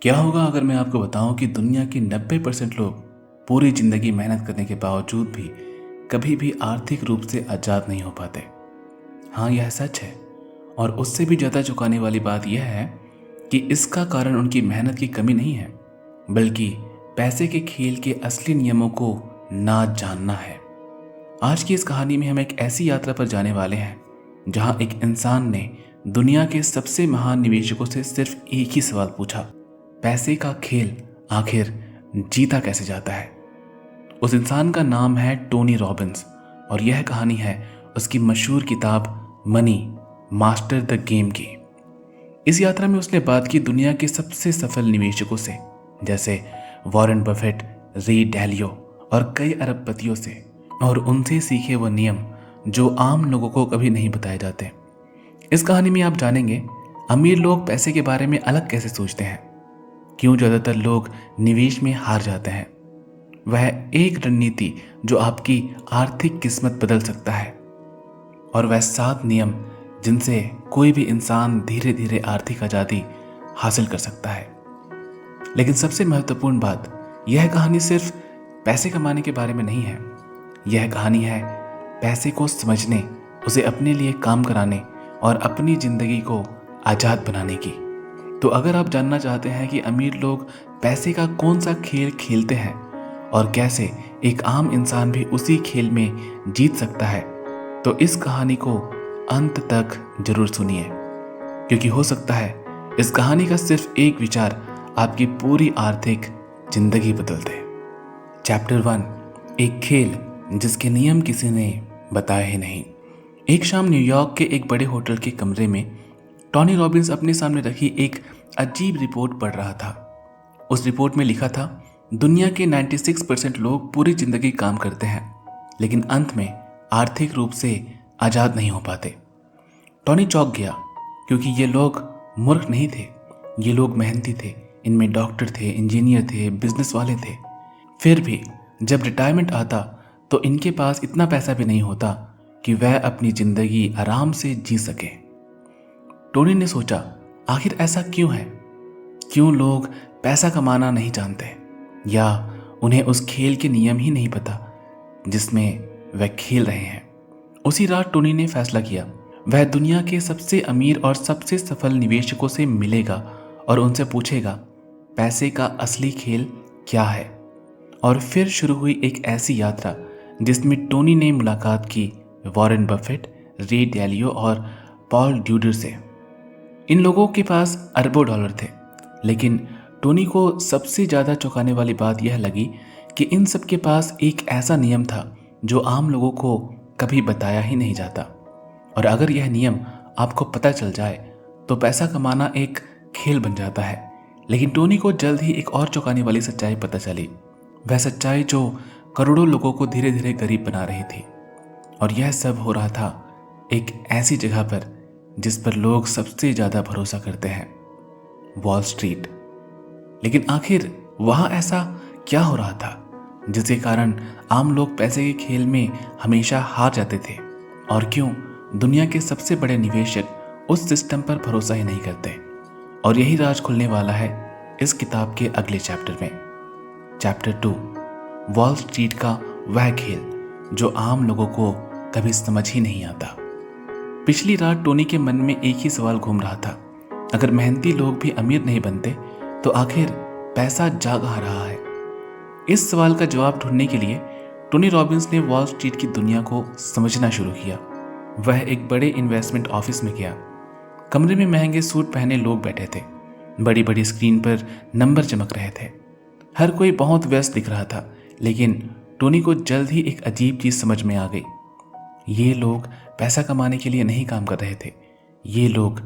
क्या होगा अगर मैं आपको बताऊं कि दुनिया के 90% लोग पूरी जिंदगी मेहनत करने के बावजूद भी कभी भी आर्थिक रूप से आज़ाद नहीं हो पाते। हाँ, यह सच है। और उससे भी ज़्यादा चौंकाने वाली बात यह है कि इसका कारण उनकी मेहनत की कमी नहीं है, बल्कि पैसे के खेल के असली नियमों को ना जानना है। आज की इस कहानी में हम एक ऐसी यात्रा पर जाने वाले हैं जहां एक इंसान ने दुनिया के सबसे महान निवेशकों से सिर्फ एक ही सवाल पूछा, पैसे का खेल आखिर जीता कैसे जाता है। उस इंसान का नाम है टोनी रॉबिन्स और यह कहानी है उसकी मशहूर किताब मनी मास्टर द गेम की। इस यात्रा में उसने बात की दुनिया के सबसे सफल निवेशकों से, जैसे वॉरेन बफेट, रे डैलियो और कई अरबपतियों से, और उनसे सीखे वो नियम जो आम लोगों को कभी नहीं बताए जाते। इस कहानी में आप जानेंगे अमीर लोग पैसे के बारे में अलग कैसे सोचते हैं, क्यों ज़्यादातर लोग निवेश में हार जाते हैं, वह एक रणनीति जो आपकी आर्थिक किस्मत बदल सकता है, और वह 7 नियम जिनसे कोई भी इंसान धीरे धीरे आर्थिक आज़ादी हासिल कर सकता है। लेकिन सबसे महत्वपूर्ण बात, यह कहानी सिर्फ पैसे कमाने के बारे में नहीं है। यह कहानी है पैसे को समझने, उसे अपने लिए काम कराने और अपनी ज़िंदगी को आज़ाद बनाने की। तो अगर आप जानना चाहते हैं कि अमीर लोग पैसे का कौन सा खेल खेलते हैं और कैसे एक आम इंसान भी उसी खेल में जीत सकता है, तो इस कहानी को अंत तक जरूर सुनिए, क्योंकि हो सकता है इस कहानी का सिर्फ एक विचार आपकी पूरी आर्थिक जिंदगी बदल दे। चैप्टर 1, एक खेल जिसके नियम किसी ने बताए ही नहीं। एक शाम न्यूयॉर्क के एक बड़े होटल के कमरे में टोनी रॉबिन्स अपने सामने रखी एक अजीब रिपोर्ट पढ़ रहा था। उस रिपोर्ट में लिखा था, दुनिया के 96% लोग पूरी जिंदगी काम करते हैं, लेकिन अंत में आर्थिक रूप से आज़ाद नहीं हो पाते। टोनी चौंक गया, क्योंकि ये लोग मूर्ख नहीं थे, ये लोग मेहनती थे। इनमें डॉक्टर थे, इंजीनियर थे, बिजनेस वाले थे। फिर भी जब रिटायरमेंट आता तो इनके पास इतना पैसा भी नहीं होता कि वह अपनी ज़िंदगी आराम से जी सके। टोनी ने सोचा, आखिर ऐसा क्यों है? क्यों लोग पैसा कमाना नहीं जानते, या उन्हें उस खेल के नियम ही नहीं पता जिसमें वह खेल रहे हैं। उसी रात टोनी ने फैसला किया, वह दुनिया के सबसे अमीर और सबसे सफल निवेशकों से मिलेगा और उनसे पूछेगा पैसे का असली खेल क्या है। और फिर शुरू हुई एक ऐसी यात्रा जिसमें टोनी ने मुलाकात की वॉरेन बफेट, रे डैलियो और पॉल ड्यूडर से। इन लोगों के पास अरबों डॉलर थे, लेकिन टोनी को सबसे ज़्यादा चौंकाने वाली बात यह लगी कि इन सब के पास एक ऐसा नियम था जो आम लोगों को कभी बताया ही नहीं जाता। और अगर यह नियम आपको पता चल जाए तो पैसा कमाना एक खेल बन जाता है। लेकिन टोनी को जल्द ही एक और चौंकाने वाली सच्चाई पता चली, वह सच्चाई जो करोड़ों लोगों को धीरे धीरे गरीब बना रही थी। और यह सब हो रहा था एक ऐसी जगह पर जिस पर लोग सबसे ज़्यादा भरोसा करते हैं, वॉल स्ट्रीट। लेकिन आखिर वहाँ ऐसा क्या हो रहा था जिसके कारण आम लोग पैसे के खेल में हमेशा हार जाते थे, और क्यों दुनिया के सबसे बड़े निवेशक उस सिस्टम पर भरोसा ही नहीं करते? और यही राज खुलने वाला है इस किताब के अगले चैप्टर में। चैप्टर 2, वॉल स्ट्रीट का वह खेल जो आम लोगों को कभी समझ ही नहीं आता। पिछली रात टोनी के मन में एक ही सवाल घूम रहा था, अगर मेहनती लोग भी अमीर नहीं बनते तो आखिर पैसा जा कहाँ रहा है? इस सवाल का जवाब ढूंढने के लिए टोनी रॉबिन्स ने वॉल स्ट्रीट की दुनिया को समझना शुरू किया। वह एक बड़े इन्वेस्टमेंट ऑफिस में गया। कमरे में महंगे सूट पहने लोग बैठे थे, बड़ी बड़ी स्क्रीन पर नंबर चमक रहे थे। हर कोई बहुत व्यस्त दिख रहा था, लेकिन टोनी को जल्द ही एक अजीब चीज़ समझ में आ गई। ये लोग पैसा कमाने के लिए नहीं काम कर रहे थे, ये लोग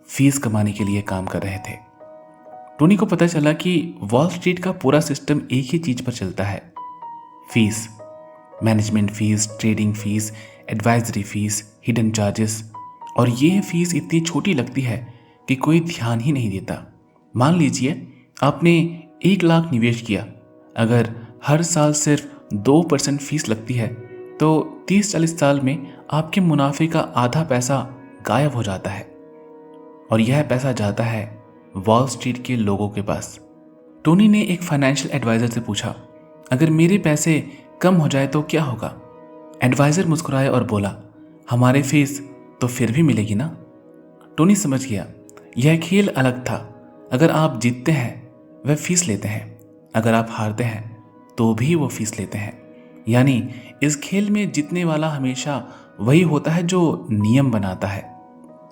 फीस कमाने के लिए काम कर रहे थे। टोनी को पता चला कि वॉल स्ट्रीट का पूरा सिस्टम एक ही चीज़ पर चलता है, fees. Management fees, trading fees, advisory fees, hidden charges. और ये फीस इतनी छोटी लगती है कि कोई ध्यान ही नहीं देता। मान लीजिए आपने 1 लाख निवेश किया, अगर हर साल सिर्फ 2% फीस लगती है तो 30-40 साल में आपके मुनाफे का आधा पैसा गायब हो जाता है। और यह पैसा जाता है वॉल स्ट्रीट के लोगों के पास, टोनी ने एक फाइनेंशियल एडवाइजर से पूछा, अगर मेरे पैसे कम हो जाए तो क्या होगा? एडवाइजर मुस्कुराया और बोला, हमारी फीस तो फिर भी मिलेगी ना। टोनी समझ गया, यह खेल अलग था। अगर आप जीतते हैं वह फीस लेते हैं, अगर आप हारते हैं तो भी वो फीस लेते हैं। यानी इस खेल में जीतने वाला हमेशा वही होता है जो नियम बनाता है।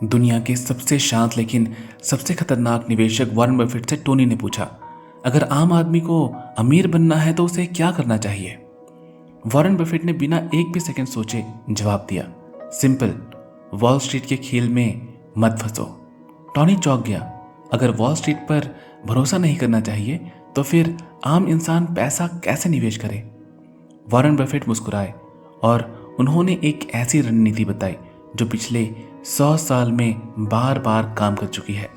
दुनिया के सबसे शांत लेकिन सबसे खतरनाक निवेशक वॉरेन बफेट से टोनी ने पूछा, अगर आम आदमी को अमीर बनना है तो उसे क्या करना चाहिए? वॉरेन बफेट ने बिना एक भी सेकंड सोचे जवाब दिया, सिंपल, वॉल स्ट्रीट के खेल में मत फंसो। टोनी चौंक गया। अगर वॉल स्ट्रीट पर भरोसा नहीं करना चाहिए तो फिर आम इंसान पैसा कैसे निवेश करे? वॉरेन बफेट मुस्कुराए और उन्होंने एक ऐसी रणनीति बताई जो पिछले 100 साल में बार बार काम कर चुकी है।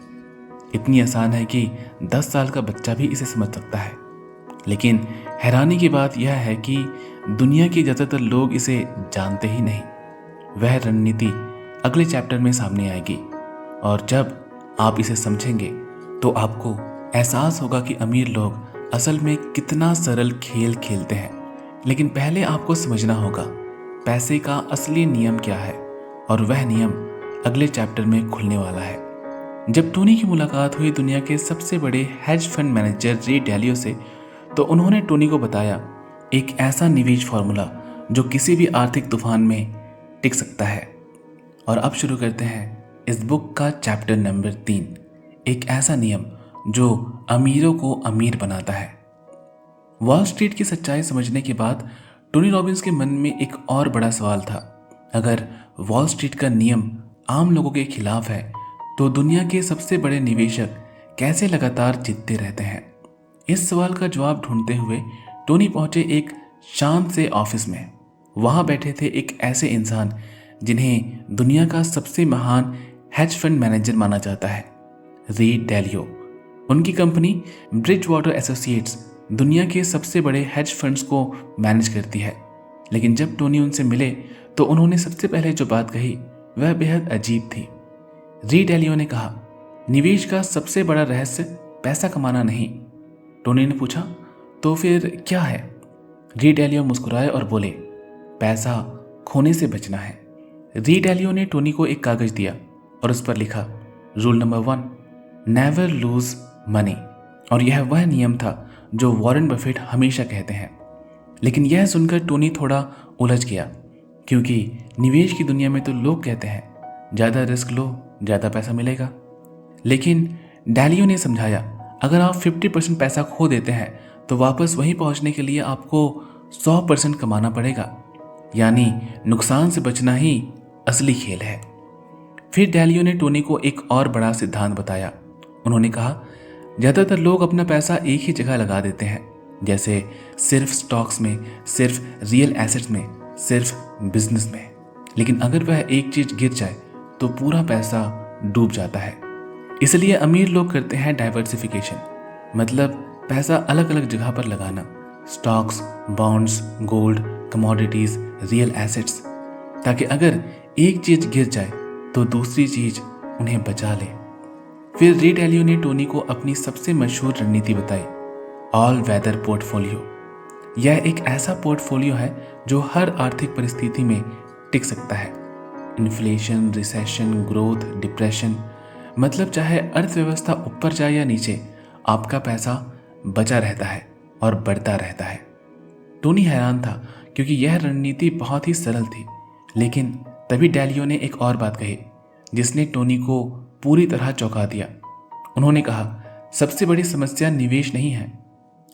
इतनी आसान है कि 10 साल का बच्चा भी इसे समझ सकता है। लेकिन हैरानी की बात यह है कि दुनिया के ज़्यादातर लोग इसे जानते ही नहीं। वह रणनीति अगले चैप्टर में सामने आएगी और जब आप इसे समझेंगे तो आपको एहसास होगा कि अमीर लोग असल में कितना सरल खेल खेलते हैं। लेकिन पहले आपको समझना होगा पैसे का असली नियम क्या है, और वह नियम अगले चैप्टर में खुलने वाला है। जब टोनी की मुलाकात हुई दुनिया के सबसे बड़े हेज फंड मैनेजर रे डैलियो से, तो उन्होंने टोनी को बताया एक ऐसा निवेश फॉर्मूला जो किसी भी आर्थिक तूफान में टिक सकता है। और अब शुरू करते हैं इस बुक का चैप्टर नंबर 3, एक ऐसा नियम जो अमीरों को अमीर बनाता है। वॉल स्ट्रीट की सच्चाई समझने के बाद टोनी रॉबिन्स के मन में एक और बड़ा सवाल था, अगर वॉल स्ट्रीट का नियम आम लोगों के खिलाफ है तो दुनिया के सबसे बड़े निवेशक कैसे लगातार जीतते रहते हैं? इस सवाल का जवाब ढूंढते हुए टोनी पहुंचे एक शांत से ऑफिस में। वहां बैठे थे एक ऐसे इंसान जिन्हें दुनिया का सबसे महान हेज फंड मैनेजर माना जाता है, रे डैलियो। उनकी कंपनी ब्रिज वाटर एसोसिएट्स दुनिया के सबसे बड़े हेज फंड्स को मैनेज करती है। लेकिन जब टोनी उनसे मिले तो उन्होंने सबसे पहले जो बात कही वह बेहद अजीब थी। रे डैलियो ने कहा, निवेश का सबसे बड़ा रहस्य पैसा कमाना नहीं। टोनी ने पूछा, तो फिर क्या है? रे डैलियो मुस्कुराए और बोले, पैसा खोने से बचना है। रे डैलियो ने टोनी को एक कागज दिया और उस पर लिखा, rule number 1, never lose money. और यह वह नियम था जो वॉरेन बफेट हमेशा कहते हैं। लेकिन यह सुनकर टोनी थोड़ा उलझ गया, क्योंकि निवेश की दुनिया में तो लोग कहते हैं ज़्यादा रिस्क लो ज़्यादा पैसा मिलेगा। लेकिन डैलियो ने समझाया, अगर आप 50% पैसा खो देते हैं तो वापस वहीं पहुंचने के लिए आपको 100% कमाना पड़ेगा। यानी नुकसान से बचना ही असली खेल है। फिर डैलियो ने टोनी को एक और बड़ा सिद्धांत बताया। उन्होंने कहा, ज़्यादातर लोग अपना पैसा एक ही जगह लगा देते हैं, जैसे सिर्फ स्टॉक्स में, सिर्फ रियल एसेट्स में, सिर्फ बिजनेस में। लेकिन अगर वह एक चीज़ गिर जाए तो पूरा पैसा डूब जाता है। इसलिए अमीर लोग करते हैं डाइवर्सिफिकेशन, मतलब पैसा अलग अलग जगह पर लगाना, stocks, bonds, gold, commodities, real assets, ताकि अगर एक चीज गिर जाए तो दूसरी चीज उन्हें बचा ले। फिर रे डैलियो ने टोनी को अपनी सबसे मशहूर रणनीति बताई, ऑल वेदर पोर्टफोलियो। यह एक ऐसा पोर्टफोलियो है जो हर आर्थिक परिस्थिति में टिक सकता है। इन्फ्लेशन, रिसेशन, ग्रोथ, डिप्रेशन, मतलब चाहे अर्थव्यवस्था ऊपर जाए या नीचे, आपका पैसा बचा रहता है और बढ़ता रहता है। टोनी हैरान था क्योंकि यह रणनीति बहुत ही सरल थी। लेकिन तभी डैलियो ने एक और बात कही जिसने टोनी को पूरी तरह चौंका दिया। उन्होंने कहा, सबसे बड़ी समस्या निवेश नहीं है,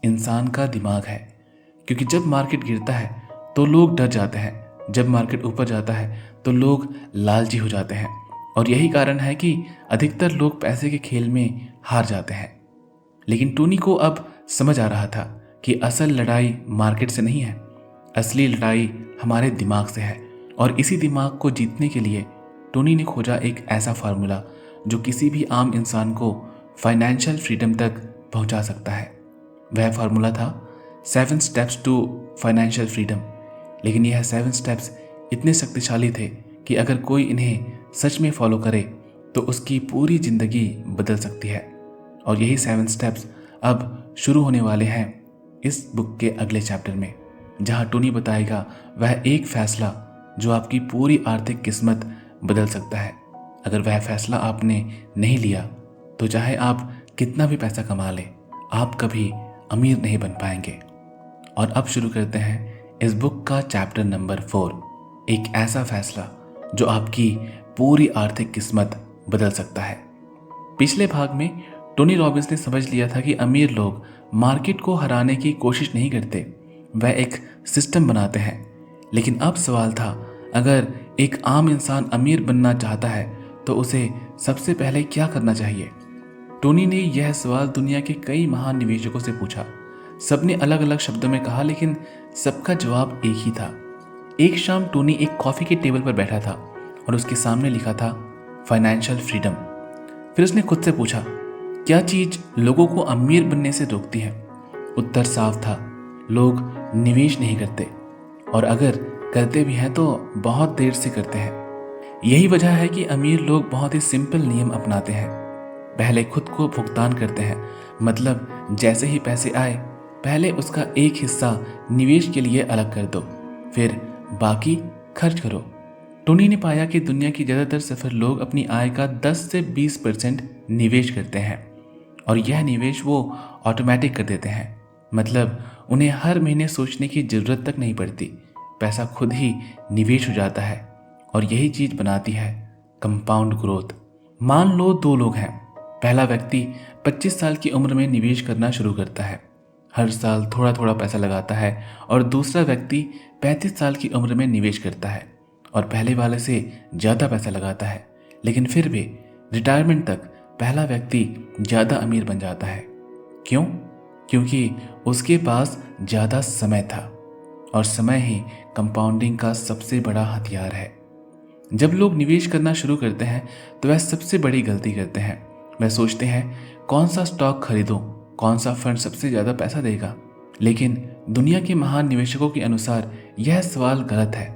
इंसान का दिमाग है। क्योंकि जब मार्केट गिरता है तो लोग डर जाते हैं, जब मार्केट ऊपर जाता है तो लोग लालची हो जाते हैं। और यही कारण है कि अधिकतर लोग पैसे के खेल में हार जाते हैं। लेकिन टोनी को अब समझ आ रहा था कि असल लड़ाई मार्केट से नहीं है, असली लड़ाई हमारे दिमाग से है। और इसी दिमाग को जीतने के लिए टोनी ने खोजा एक ऐसा फार्मूला जो किसी भी आम इंसान को फाइनेंशियल फ्रीडम तक पहुंचा सकता है। वह फार्मूला था 7 स्टेप्स टू फाइनेंशियल फ्रीडम। लेकिन यह 7 स्टेप्स इतने शक्तिशाली थे कि अगर कोई इन्हें सच में फॉलो करे तो उसकी पूरी जिंदगी बदल सकती है। और यही 7 स्टेप्स अब शुरू होने वाले हैं इस बुक के अगले चैप्टर में, जहां टोनी बताएगा वह एक फैसला जो आपकी पूरी आर्थिक किस्मत बदल सकता है। अगर वह फैसला आपने नहीं लिया तो चाहे आप कितना भी पैसा कमा लें, आप कभी अमीर नहीं बन पाएंगे। और अब शुरू करते हैं इस बुक का चैप्टर नंबर 4, एक ऐसा फैसला जो आपकी पूरी आर्थिक किस्मत बदल सकता है। पिछले भाग में टोनी रॉबिन्स ने समझ लिया था कि अमीर लोग मार्केट को हराने की कोशिश नहीं करते, वह एक सिस्टम बनाते हैं। लेकिन अब सवाल था, अगर एक आम इंसान अमीर बनना चाहता है तो उसे सबसे पहले क्या करना चाहिए? टोनी ने यह सवाल दुनिया के कई महान निवेशकों से पूछा। सबने अलग अलग शब्दों में कहा, लेकिन सबका जवाब एक ही था। एक शाम टोनी एक कॉफ़ी के टेबल पर बैठा था और उसके सामने लिखा था फाइनेंशियल फ्रीडम। फिर उसने खुद से पूछा, क्या चीज़ लोगों को अमीर बनने से रोकती है? उत्तर साफ था, लोग निवेश नहीं करते, और अगर करते भी हैं तो बहुत देर से करते हैं। यही वजह है कि अमीर लोग बहुत ही सिंपल नियम अपनाते हैं। पहले खुद को भुगतान करते हैं, मतलब जैसे ही पैसे आए पहले उसका एक हिस्सा निवेश के लिए अलग कर दो, फिर बाकी खर्च करो। टोनी ने पाया कि दुनिया की ज़्यादातर सफल लोग अपनी आय का 10 से 20% निवेश करते हैं, और यह निवेश वो ऑटोमेटिक कर देते हैं। मतलब उन्हें हर महीने सोचने की ज़रूरत तक नहीं पड़ती, पैसा खुद ही निवेश हो जाता है। और यही चीज़ बनाती है कंपाउंड ग्रोथ। मान लो 2 लोग हैं। पहला व्यक्ति 25 साल की उम्र में निवेश करना शुरू करता है, हर साल थोड़ा थोड़ा पैसा लगाता है, और दूसरा व्यक्ति 35 साल की उम्र में निवेश करता है और पहले वाले से ज़्यादा पैसा लगाता है, लेकिन फिर भी रिटायरमेंट तक पहला व्यक्ति ज़्यादा अमीर बन जाता है। क्यों? क्योंकि उसके पास ज़्यादा समय था, और समय ही कंपाउंडिंग का सबसे बड़ा हथियार है। जब लोग निवेश करना शुरू करते हैं तो वह सबसे बड़ी गलती करते हैं। वह सोचते हैं कौन सा स्टॉक खरीदूं, कौन सा फंड सबसे ज़्यादा पैसा देगा। लेकिन दुनिया के महान निवेशकों के अनुसार यह सवाल गलत है।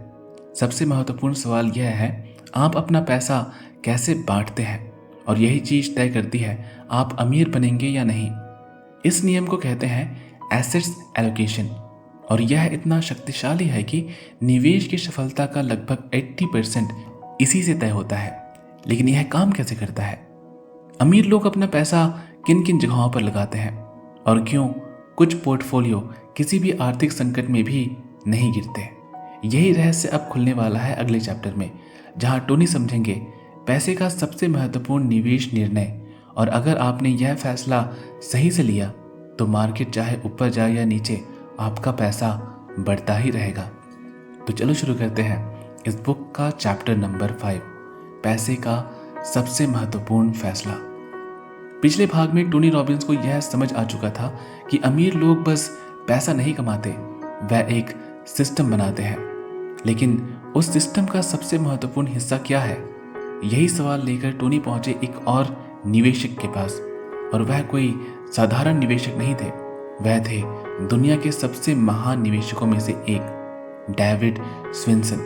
सबसे महत्वपूर्ण सवाल यह है, आप अपना पैसा कैसे बांटते हैं, और यही चीज़ तय करती है आप अमीर बनेंगे या नहीं। इस नियम को कहते हैं एसेट्स एलोकेशन, और यह इतना शक्तिशाली है कि निवेश की सफलता का लगभग 80% इसी से तय होता है। लेकिन यह काम कैसे करता है? अमीर लोग अपना पैसा किन किन जगहों पर लगाते हैं, और क्यों कुछ पोर्टफोलियो किसी भी आर्थिक संकट में भी नहीं गिरते? यही रहस्य अब खुलने वाला है अगले चैप्टर में, जहां टोनी समझेंगे पैसे का सबसे महत्वपूर्ण निवेश निर्णय। और अगर आपने यह फैसला सही से लिया तो मार्केट चाहे ऊपर जाए या नीचे, आपका पैसा बढ़ता ही रहेगा। तो चलो शुरू करते हैं इस बुक का चैप्टर नंबर 5, पैसे का सबसे महत्वपूर्ण फैसला। पिछले भाग में टोनी रॉबिन्स को यह समझ आ चुका था कि अमीर लोग बस पैसा नहीं कमाते, वह एक सिस्टम बनाते हैं। लेकिन उस सिस्टम का सबसे महत्वपूर्ण हिस्सा क्या है? यही सवाल लेकर टोनी पहुंचे एक और निवेशक के पास, और वह कोई साधारण निवेशक नहीं थे, वह थे दुनिया के सबसे महान निवेशकों में से एक, डेविड स्विंसन।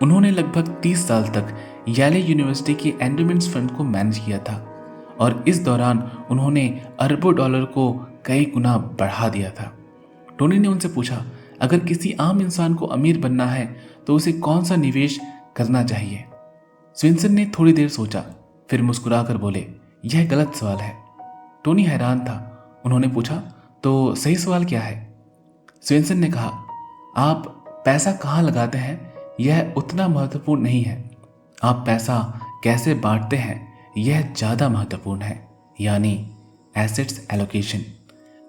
उन्होंने लगभग 30 साल तक येले यूनिवर्सिटी के एंडोमेंट्स फंड को मैनेज किया था, और इस दौरान उन्होंने अरबों डॉलर को कई गुना बढ़ा दिया था। टोनी ने उनसे पूछा, अगर किसी आम इंसान को अमीर बनना है तो उसे कौन सा निवेश करना चाहिए? स्विंसन ने थोड़ी देर सोचा, फिर मुस्कुराकर बोले, यह गलत सवाल है। टोनी हैरान था। उन्होंने पूछा, तो सही सवाल क्या है? स्विंसन ने कहा, आप पैसा कहाँ लगाते हैं यह उतना महत्वपूर्ण नहीं है, आप पैसा कैसे बांटते हैं यह ज़्यादा महत्वपूर्ण है, यानी एसेट्स एलोकेशन।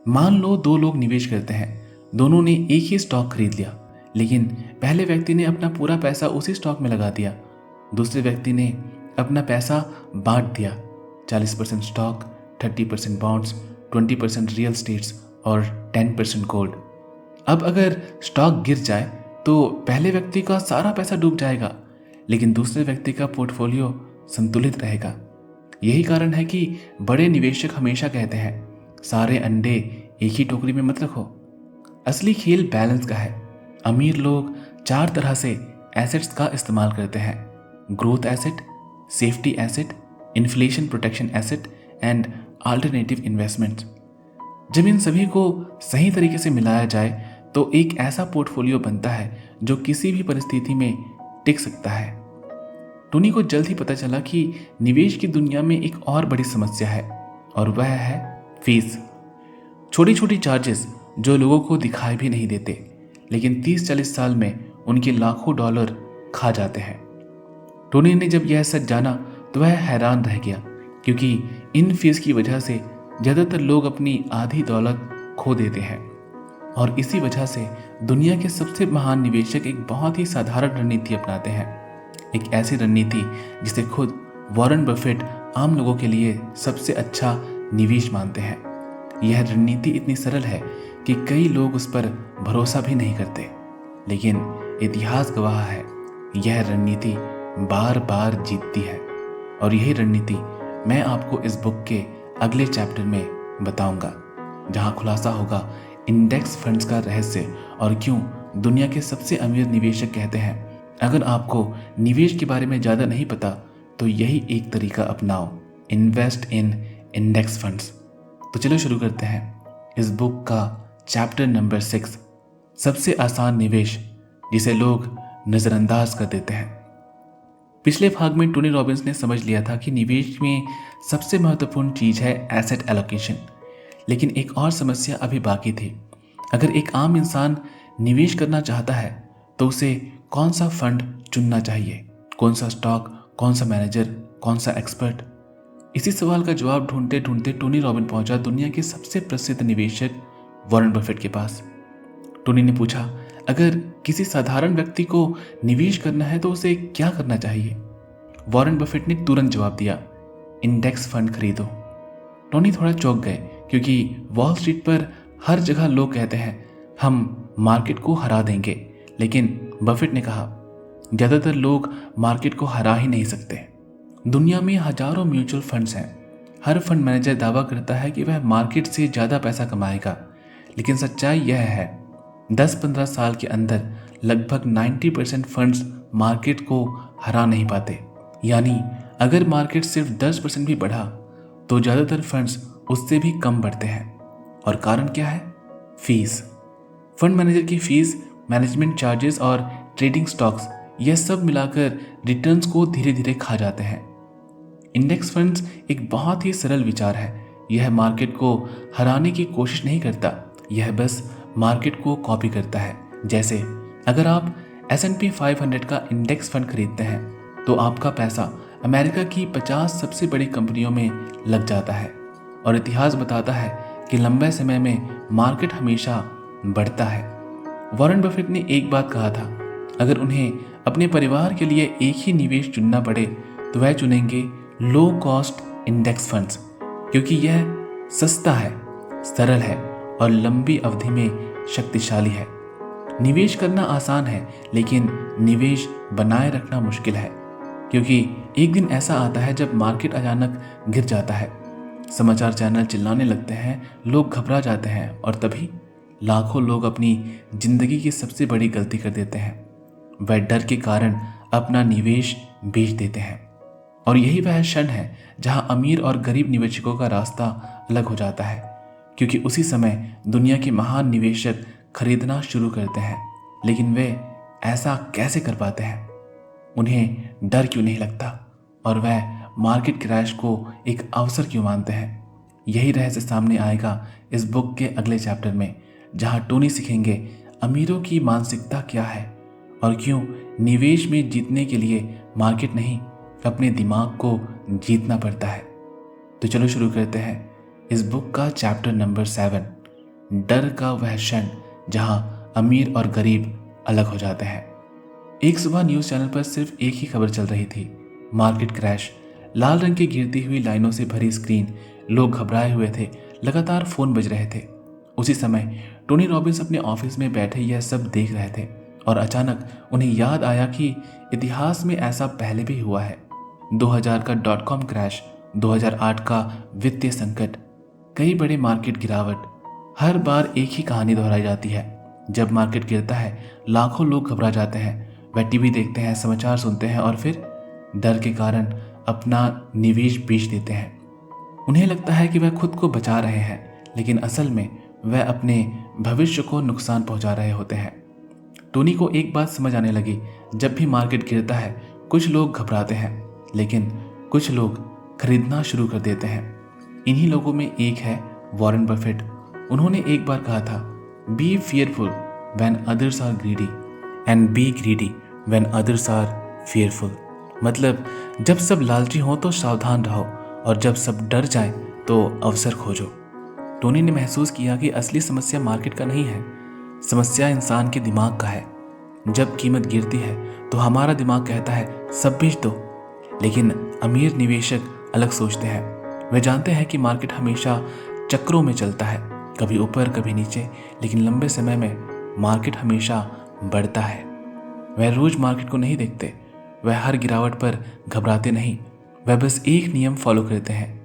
मान लो 2 लोग निवेश करते हैं, दोनों ने एक ही स्टॉक खरीद लिया, लेकिन पहले व्यक्ति ने अपना पूरा पैसा उसी स्टॉक में लगा दिया, दूसरे व्यक्ति ने अपना पैसा बांट दिया, 40% स्टॉक, 30% बॉन्ड्स, 20% रियल स्टेट्स और 10% गोल्ड। अब अगर स्टॉक गिर जाए तो पहले व्यक्ति का सारा पैसा डूब जाएगा, लेकिन दूसरे व्यक्ति का पोर्टफोलियो संतुलित रहेगा। यही कारण है कि बड़े निवेशक हमेशा कहते हैं, सारे अंडे एक ही टोकरी में मत रखो। असली खेल बैलेंस का है। अमीर लोग 4 तरह से एसेट्स का इस्तेमाल करते हैं, growth asset, safety asset, inflation protection asset and alternative investment. जब इन सभी को सही तरीके से मिलाया जाए तो एक ऐसा पोर्टफोलियो बनता है जो किसी भी परिस्थिति में टिक सकता है। टोनी को जल्द ही पता चला कि निवेश की दुनिया में एक और बड़ी समस्या है और वह है फीस। छोटी छोटी चार्जेस जो लोगों को दिखाई भी नहीं देते, लेकिन 30-40 साल में उनके लाखों डॉलर खा जाते हैं। टोनी ने जब यह सच जाना तो वह हैरान रह गया, क्योंकि इन फीस की वजह से ज़्यादातर लोग अपनी आधी दौलत खो देते हैं। और इसी वजह से दुनिया के सबसे महान निवेशक एक बहुत ही साधारण रणनीति अपनाते हैं, एक ऐसी रणनीति जिसे खुद वॉरेन बफेट आम लोगों के लिए सबसे अच्छा निवेश मानते हैं। यह रणनीति इतनी सरल है कि कई लोग उस पर भरोसा भी नहीं करते, लेकिन इतिहास गवाह है यह रणनीति बार बार जीतती है। और यही रणनीति मैं आपको इस बुक के अगले चैप्टर में बताऊंगा, जहां खुलासा होगा इंडेक्स फंड्स का रहस्य और क्यों दुनिया के सबसे अमीर निवेशक कहते हैं अगर आपको निवेश के बारे में ज़्यादा नहीं पता तो यही एक तरीका अपनाओ, इन्वेस्ट इन इंडेक्स फंड्स। तो चलो शुरू करते हैं इस बुक का चैप्टर नंबर 6, सबसे आसान निवेश जिसे लोग नज़रअंदाज कर देते हैं। पिछले भाग में टोनी रॉबिन्स ने समझ लिया था कि निवेश में सबसे महत्वपूर्ण चीज़ है एसेट एलोकेशन, लेकिन एक और समस्या अभी बाकी थी। अगर एक आम इंसान निवेश करना चाहता है तो उसे कौन सा फंड चुनना चाहिए, कौन सा स्टॉक, कौन सा मैनेजर, कौन सा एक्सपर्ट। इसी सवाल का जवाब ढूंढते ढूंढते टोनी रॉबिन पहुंचा दुनिया के सबसे प्रसिद्ध निवेशक वॉरेन बफेट के पास। टोनी ने पूछा, अगर किसी साधारण व्यक्ति को निवेश करना है तो उसे क्या करना चाहिए? वॉरेन बफेट ने तुरंत जवाब दिया, इंडेक्स फंड खरीदो। टोनी थोड़ा चौंक गए, क्योंकि वॉल स्ट्रीट पर हर जगह लोग कहते हैं हम मार्केट को हरा देंगे, लेकिन बफेट ने कहा ज़्यादातर लोग मार्केट को हरा ही नहीं सकते। दुनिया में हजारों म्यूचुअल फंड्स हैं। हर फंड मैनेजर दावा करता है कि वह मार्केट से ज़्यादा पैसा कमाएगा, लेकिन सच्चाई यह है 10-15 साल के अंदर लगभग 90% फंड्स मार्केट को हरा नहीं पाते। यानी अगर मार्केट सिर्फ 10% भी बढ़ा तो ज़्यादातर फंड्स उससे भी कम बढ़ते हैं। और कारण क्या है? फीस। फंड मैनेजर की फीस, मैनेजमेंट चार्जेस और ट्रेडिंग स्टॉक्स, यह सब मिलाकर रिटर्न्स को धीरे धीरे खा जाते हैं। इंडेक्स फंड्स एक बहुत ही सरल विचार है। यह मार्केट को हराने की कोशिश नहीं करता, यह बस मार्केट को कॉपी करता है। जैसे अगर आप S&P 500 का इंडेक्स फंड खरीदते हैं तो आपका पैसा अमेरिका की 50 सबसे बड़ी कंपनियों में लग जाता है। और इतिहास बताता है कि लंबे समय में मार्केट हमेशा बढ़ता है। वॉरेन बफेट ने एक बात कहा था, अगर उन्हें अपने परिवार के लिए एक ही निवेश चुनना पड़े तो वह चुनेंगे लो कॉस्ट इंडेक्स फंड्स, क्योंकि यह सस्ता है, सरल है और लंबी अवधि में शक्तिशाली है। निवेश करना आसान है, लेकिन निवेश बनाए रखना मुश्किल है, क्योंकि एक दिन ऐसा आता है जब मार्केट अचानक गिर जाता है, समाचार चैनल चिल्लाने लगते हैं, लोग घबरा जाते हैं और तभी लाखों लोग अपनी जिंदगी की सबसे बड़ी गलती कर देते हैं। वह डर के कारण अपना निवेश बेच देते हैं। और यही वह क्षण है जहां अमीर और गरीब निवेशकों का रास्ता अलग हो जाता है, क्योंकि उसी समय दुनिया के महान निवेशक खरीदना शुरू करते हैं। लेकिन वे ऐसा कैसे कर पाते हैं? उन्हें डर क्यों नहीं लगता और वह मार्केट क्रैश को एक अवसर क्यों मानते हैं? यही रहस्य सामने आएगा इस बुक के अगले चैप्टर में, जहां टोनी सीखेंगे अमीरों की मानसिकता क्या है और क्यों निवेश में जीतने के लिए मार्केट नहीं, अपने दिमाग को जीतना पड़ता है। तो चलो शुरू करते हैं इस बुक का चैप्टर नंबर 7, डर का वह क्षण जहां अमीर और गरीब अलग हो जाते हैं। एक सुबह न्यूज़ चैनल पर सिर्फ एक ही खबर चल रही थी, मार्केट क्रैश। लाल रंग की गिरती हुई लाइनों से भरी स्क्रीन, लोग घबराए हुए थे, लगातार फोन बज रहे थे। उसी समय टोनी रॉबिन्स अपने ऑफिस में बैठे यह सब देख रहे थे और अचानक उन्हें याद आया कि इतिहास में ऐसा पहले भी हुआ है। 2000 का .com क्रैश, 2008 का वित्तीय संकट, कई बड़े मार्केट गिरावट। हर बार एक ही कहानी दोहराई जाती है। जब मार्केट गिरता है लाखों लोग घबरा जाते हैं, वह टीवी देखते हैं, समाचार सुनते हैं और फिर डर के कारण अपना निवेश बेच देते हैं। उन्हें लगता है कि वह खुद को बचा रहे हैं, लेकिन असल में वह अपने भविष्य को नुकसान पहुंचा रहे होते हैं। टोनी को एक बात समझ आने लगी, जब भी मार्केट गिरता है कुछ लोग घबराते हैं, लेकिन कुछ लोग खरीदना शुरू कर देते हैं। इन्हीं लोगों में एक है वॉरेन बफेट। उन्होंने एक बार कहा था, be fearful when others are greedy and be greedy when others are fearful. मतलब जब सब लालची हों तो सावधान रहो, और जब सब डर जाएं तो अवसर खोजो। टोनी ने महसूस किया कि असली समस्या मार्केट का नहीं है, समस्या इंसान के दिमाग का है। जब कीमत गिरती है तो हमारा दिमाग कहता है सब बेच दो, लेकिन अमीर निवेशक अलग सोचते हैं। वे जानते हैं कि मार्केट हमेशा चक्रों में चलता है, कभी ऊपर कभी नीचे, लेकिन लंबे समय में मार्केट हमेशा बढ़ता है। वह रोज मार्केट को नहीं देखते, वह हर गिरावट पर घबराते नहीं, वह बस एक नियम फॉलो करते हैं,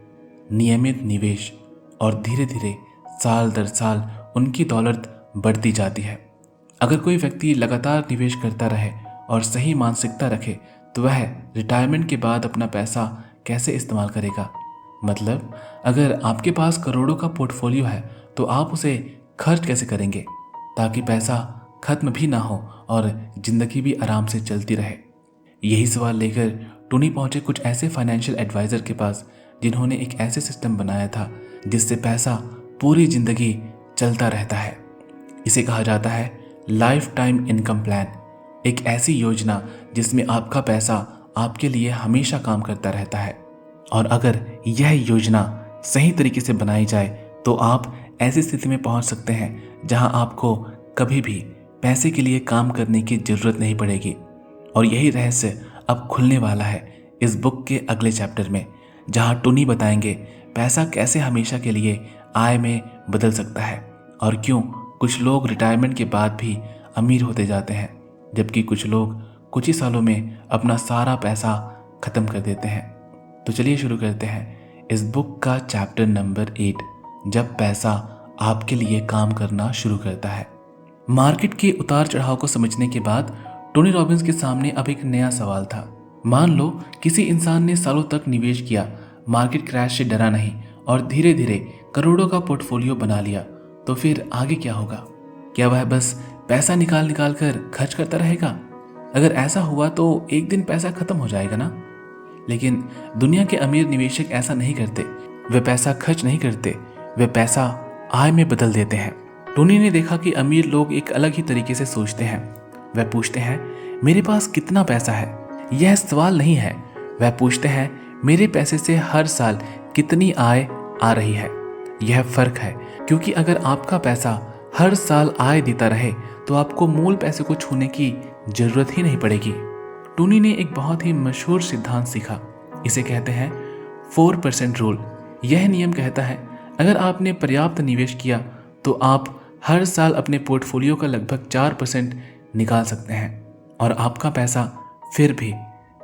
नियमित निवेश। और धीरे धीरे साल दर साल उनकी दौलत बढ़ती जाती है। अगर कोई व्यक्ति लगातार निवेश करता रहे और सही मानसिकता रखे तो वह रिटायरमेंट के बाद अपना पैसा कैसे इस्तेमाल करेगा। मतलब अगर आपके पास करोड़ों का पोर्टफोलियो है तो आप उसे खर्च कैसे करेंगे ताकि पैसा खत्म भी ना हो और जिंदगी भी आराम से चलती रहे। यही सवाल लेकर टोनी पहुंचे कुछ ऐसे फाइनेंशियल एडवाइजर के पास जिन्होंने एक ऐसे सिस्टम बनाया था जिससे पैसा पूरी जिंदगी चलता रहता है। इसे कहा जाता है लाइफ टाइम इनकम प्लान, एक ऐसी योजना जिसमें आपका पैसा आपके लिए हमेशा काम करता रहता है। और अगर यह योजना सही तरीके से बनाई जाए तो आप ऐसी स्थिति में पहुंच सकते हैं जहां आपको कभी भी पैसे के लिए काम करने की जरूरत नहीं पड़ेगी। और यही रहस्य अब खुलने वाला है इस बुक के अगले चैप्टर में, जहां टोनी बताएंगे पैसा कैसे हमेशा के लिए आय में बदल सकता है और क्यों कुछ लोग रिटायरमेंट के बाद भी अमीर होते जाते हैं, जबकि कुछ लोग कुछ ही सालों में अपना सारा पैसा खत्म कर देते हैं। तो चलिए शुरू करते हैं इस बुक का चैप्टर नंबर 8, जब पैसा आपके लिए काम करना शुरू करता है। मार्केट के उतार चढ़ाव को समझने के बाद टोनी रॉबिन्स के सामने अब एक नया सवाल था। मान लो किसी इंसान ने सालों तक निवेश किया, मार्केट क्रैश से डरा नहीं और धीरे धीरे करोड़ों का पोर्टफोलियो बना लिया, तो फिर आगे क्या होगा? क्या वह बस पैसा निकाल निकाल कर खर्च करता रहेगा? अगर ऐसा हुआ तो एक दिन पैसा खत्म हो जाएगा ना। लेकिन दुनिया के अमीर निवेशक ऐसा नहीं करते। वे पैसा खर्च नहीं करते, वे पैसा आय में बदल देते हैं। टोनी ने देखा कि अमीर लोग एक अलग ही तरीके से सोचते हैं। वह पूछते हैं मेरे पास कितना पैसा है? यह सवाल नहीं है। वह पूछते हैं मेरे पैसे से हर साल कितनी आय आ रही है। यह फर्क है, क्योंकि अगर आपका पैसा हर साल आय देता रहे तो आपको मूल पैसे को छूने की जरूरत ही नहीं पड़ेगी। टोनी ने एक बहुत ही मशहूर सिद्धांत सीखा, इसे कहते हैं 4% रूल। यह नियम कहता है अगर आपने पर्याप्त निवेश किया तो आप हर साल अपने पोर्टफोलियो का लगभग 4% निकाल सकते हैं और आपका पैसा फिर भी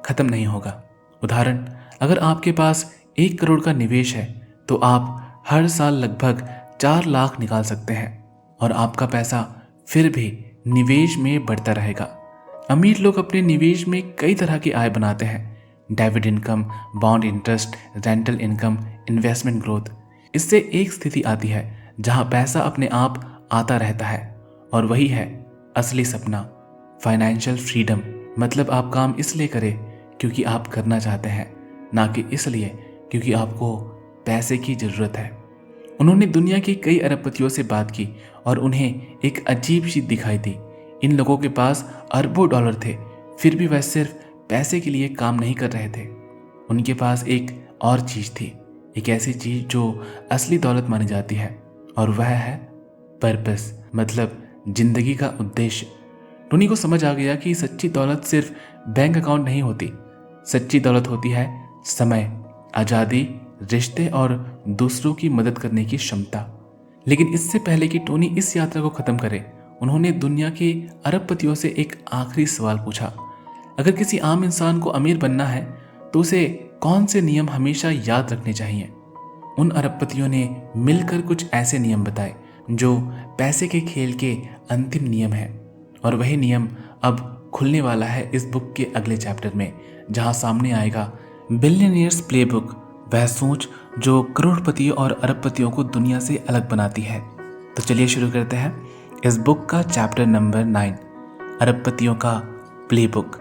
खत्म नहीं होगा। उदाहरण, अगर आपके पास 1 करोड़ का निवेश है तो आप हर साल लगभग 4 लाख निकाल सकते हैं और आपका पैसा फिर भी निवेश में बढ़ता रहेगा। अमीर लोग अपने निवेश में कई तरह की आय बनाते हैं, debit income, bond interest, rental income, investment growth. इससे एक स्थिति आती है जहां पैसा अपने आप आता रहता है, और वही है असली सपना, फाइनेंशियल फ्रीडम। मतलब आप काम इसलिए करें क्योंकि आप करना चाहते हैं, ना कि इसलिए क्योंकि आपको पैसे की जरूरत है। उन्होंने दुनिया के कई अरबपतियों से बात की और उन्हें एक अजीब चीज दिखाई दी। इन लोगों के पास अरबों डॉलर थे, फिर भी वह सिर्फ पैसे के लिए काम नहीं कर रहे थे। उनके पास एक और चीज थी, एक ऐसी चीज जो असली दौलत मानी जाती है, और वह है पर्पस, मतलब जिंदगी का उद्देश्य। टोनी को समझ आ गया कि सच्ची दौलत सिर्फ बैंक अकाउंट नहीं होती। सच्ची दौलत होती है समय, आज़ादी, रिश्ते और दूसरों की मदद करने की क्षमता। लेकिन इससे पहले कि टोनी इस यात्रा को खत्म करे, उन्होंने दुनिया के अरबपतियों से एक आखिरी सवाल पूछा। अगर किसी आम इंसान को अमीर बनना है तो उसे कौन से नियम हमेशा याद रखने चाहिए? उन अरबपतियों ने मिलकर कुछ ऐसे नियम बताए जो पैसे के खेल के अंतिम नियम हैं, और वही नियम अब खुलने वाला है इस बुक के अगले चैप्टर में, जहां सामने आएगा बिलियनियर्स प्लेबुक, वह सोच जो करोड़पतियों और अरबपतियों को दुनिया से अलग बनाती है। तो चलिए शुरू करते हैं इस बुक का चैप्टर नंबर 9, अरबपतियों का प्लेबुक।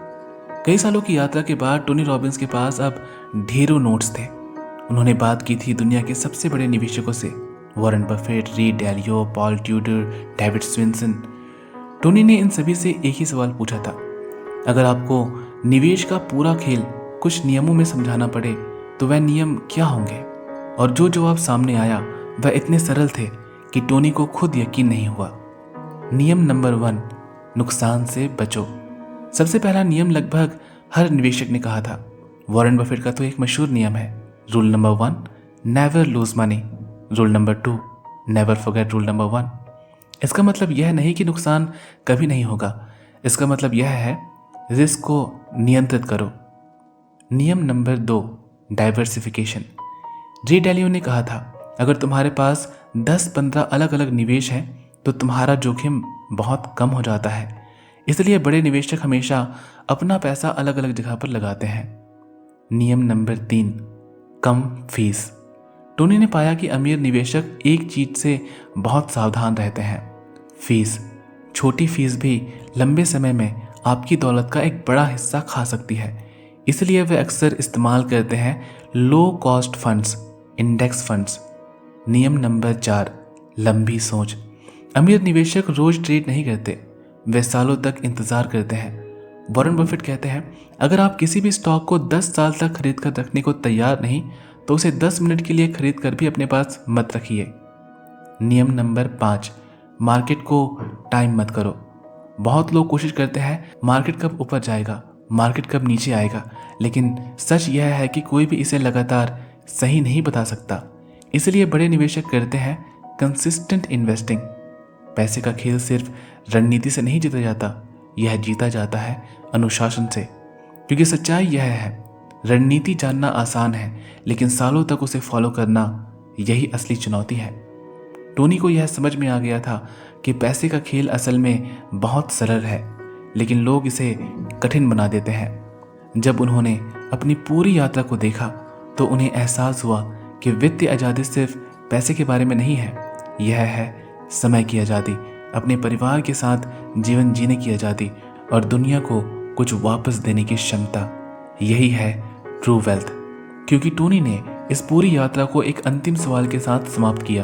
कई सालों की यात्रा के बाद टोनी रॉबिन्स के पास अब ढेरों नोट्स थे। उन्होंने बात की थी दुनिया के सबसे बड़े निवेशकों से, वॉरेन बफेट, रे डैलियो, पॉल ट्यूडर, डेविड स्विंसन। टोनी ने इन सभी से एक ही सवाल पूछा था, अगर आपको निवेश का पूरा खेल कुछ नियमों में समझाना पड़े तो वह नियम क्या होंगे? और जो जवाब सामने आया वह इतने सरल थे कि टोनी को खुद यकीन नहीं हुआ। नियम नंबर 1, नुकसान से बचो। सबसे पहला नियम लगभग हर निवेशक ने कहा था। वॉरेन बफेट का तो एक मशहूर नियम है, rule number 1, never lose money. Rule number 2, never forget rule number 1। इसका मतलब यह नहीं कि नुकसान कभी नहीं होगा, इसका मतलब यह है रिस्क को नियंत्रित करो। नियम नंबर 2, डाइवर्सिफिकेशन। रे डैलियो ने कहा था, अगर तुम्हारे पास 10-15 अलग अलग निवेश हैं तो तुम्हारा जोखिम बहुत कम हो जाता है। इसलिए बड़े निवेशक हमेशा अपना पैसा अलग अलग जगह पर लगाते हैं। नियम नंबर 3, कम फीस। टोनी ने पाया कि अमीर निवेशक एक चीज से बहुत सावधान रहते हैं, फीस। छोटी फीस भी लंबे समय में आपकी दौलत का एक बड़ा हिस्सा खा सकती है। इसलिए वे अक्सर इस्तेमाल करते हैं low cost funds, index funds. नियम नंबर 4, लंबी सोच। अमीर निवेशक रोज ट्रेड नहीं करते, वे सालों तक इंतजार करते हैं। वॉरेन बफेट कहते हैं, अगर आप किसी भी स्टॉक को 10 साल तक खरीद कर रखने को तैयार नहीं तो उसे 10 मिनट के लिए खरीद कर भी अपने पास मत रखिए। नियम नंबर 5, मार्केट को टाइम मत करो। बहुत लोग कोशिश करते हैं मार्केट कब ऊपर जाएगा, मार्केट कब नीचे आएगा, लेकिन सच यह है कि कोई भी इसे लगातार सही नहीं बता सकता। इसलिए बड़े निवेशक करते हैं कंसिस्टेंट इन्वेस्टिंग। पैसे का खेल सिर्फ रणनीति से नहीं जीता जाता, यह जीता जाता है अनुशासन से। क्योंकि सच्चाई यह है, रणनीति जानना आसान है लेकिन सालों तक उसे फॉलो करना यही असली चुनौती है। टोनी को यह समझ में आ गया था कि पैसे का खेल असल में बहुत सरल है, लेकिन लोग इसे कठिन बना देते हैं। जब उन्होंने अपनी पूरी यात्रा को देखा तो उन्हें एहसास हुआ कि वित्तीय आज़ादी सिर्फ पैसे के बारे में नहीं है, यह है समय की आज़ादी, अपने परिवार के साथ जीवन जीने की आज़ादी और दुनिया को कुछ वापस देने की क्षमता। यही है ट्रू वेल्थ। क्योंकि टोनी ने इस पूरी यात्रा को एक अंतिम सवाल के साथ समाप्त किया।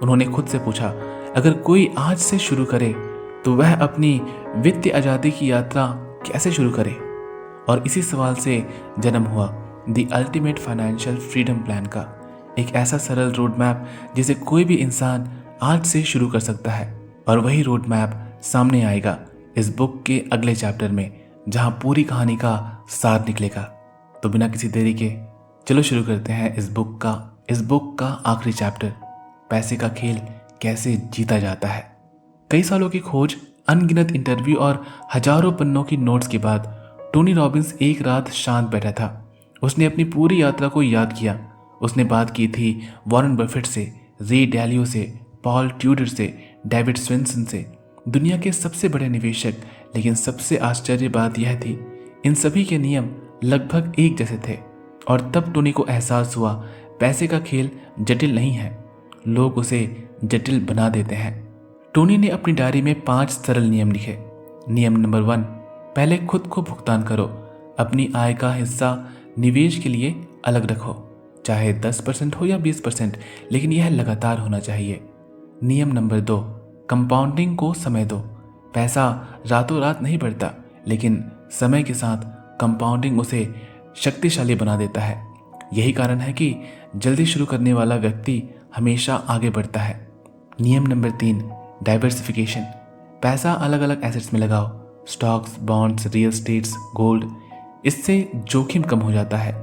उन्होंने खुद से पूछा, अगर कोई आज से शुरू करे तो वह अपनी वित्तीय आज़ादी की यात्रा कैसे शुरू करे? और इसी सवाल से जन्म हुआ the ultimate financial freedom plan का एक ऐसा सरल रोड मैप जिसे कोई भी इंसान आज से शुरू कर सकता है। और वही रोड मैप सामने आएगा इस बुक के अगले चैप्टर में, जहां पूरी कहानी का सार निकलेगा। तो बिना किसी देरी के चलो शुरू करते हैं इस बुक का आखिरी चैप्टर, पैसे का खेल कैसे जीता जाता है। कई सालों की खोज, अनगिनत इंटरव्यू और हजारों पन्नों की नोट्स के बाद टोनी रॉबिन्स एक रात शांत बैठा था। उसने अपनी पूरी यात्रा को याद किया। उसने बात की थी वॉरेन बफेट से, रे डैलियो से, पॉल ट्यूडर से, डेविड स्विंसन से, दुनिया के सबसे बड़े निवेशक। लेकिन सबसे आश्चर्य बात यह थी, इन सभी के नियम लगभग एक जैसे थे। और तब टोनी को एहसास हुआ, पैसे का खेल जटिल नहीं है, लोग उसे जटिल बना देते हैं। टोनी ने अपनी डायरी में 5 सरल नियम लिखे। नियम नंबर 1, पहले खुद को भुगतान करो। अपनी आय का हिस्सा निवेश के लिए अलग रखो, चाहे 10% हो या 20%, लेकिन यह लगातार होना चाहिए। नियम नंबर 2, कंपाउंडिंग को समय दो। पैसा रातों रात नहीं बढ़ता, लेकिन समय के साथ कंपाउंडिंग उसे शक्तिशाली बना देता है। यही कारण है कि जल्दी शुरू करने वाला व्यक्ति हमेशा आगे बढ़ता है। नियम नंबर 3, डाइवर्सिफिकेशन। पैसा अलग अलग एसेट्स में लगाओ, stocks, bonds, real estates, gold. इससे जोखिम कम हो जाता है।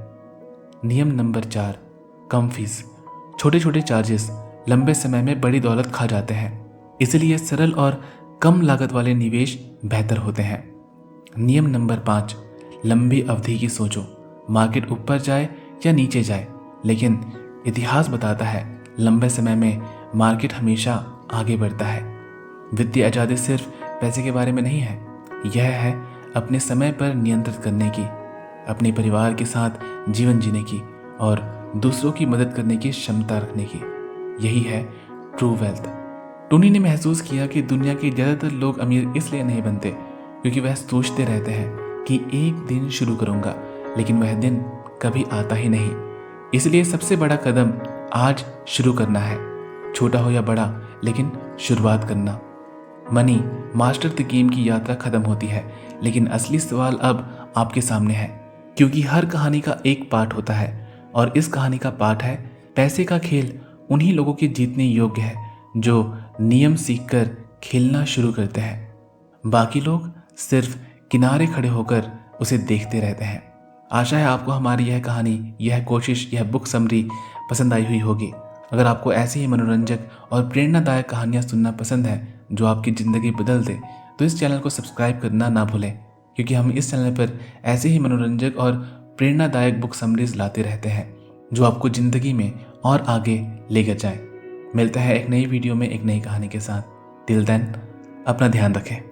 नियम नंबर 4, कम फीस। छोटे छोटे चार्जेस लंबे समय में बड़ी दौलत खा जाते हैं, इसलिए सरल और कम लागत वाले निवेश बेहतर होते हैं। नियम नंबर 5, लंबी अवधि की सोचो। मार्केट ऊपर जाए या नीचे जाए, लेकिन इतिहास बताता है लंबे समय में मार्केट हमेशा आगे बढ़ता है। वित्तीय आज़ादी सिर्फ पैसे के बारे में नहीं है, यह है अपने समय पर नियंत्रित करने की, अपने परिवार के साथ जीवन जीने की और दूसरों की मदद करने की क्षमता रखने की। यही है ट्रू वेल्थ। टोनी ने महसूस किया कि दुनिया के ज़्यादातर लोग अमीर इसलिए नहीं बनते क्योंकि वह सोचते रहते हैं कि एक दिन शुरू करूंगा, लेकिन वह दिन कभी आता ही नहीं। इसलिए सबसे बड़ा कदम आज शुरू करना है, छोटा हो या बड़ा, लेकिन शुरुआत करना। मनी मास्टर द गेम की यात्रा खत्म होती है, लेकिन असली सवाल अब आपके सामने है, क्योंकि हर कहानी का एक पार्ट होता है और इस कहानी का पार्ट है पैसे का खेल उन्हीं लोगों के जीतने योग्य है जो नियम सीखकर खेलना शुरू करते हैं। बाकी लोग सिर्फ किनारे खड़े होकर उसे देखते रहते हैं। आशा है आपको हमारी यह कहानी, यह कोशिश, यह बुक समरी पसंद आई हुई होगी। अगर आपको ऐसी ही मनोरंजक और प्रेरणादायक कहानियाँ सुनना पसंद है जो आपकी ज़िंदगी बदल दे, तो इस चैनल को सब्सक्राइब करना ना भूलें, क्योंकि हम इस चैनल पर ऐसे ही मनोरंजक और प्रेरणादायक बुक समरीज लाते रहते हैं जो आपको ज़िंदगी में और आगे लेकर जाए। मिलते हैं एक नई वीडियो में एक नई कहानी के साथ। टिल देन अपना ध्यान रखें।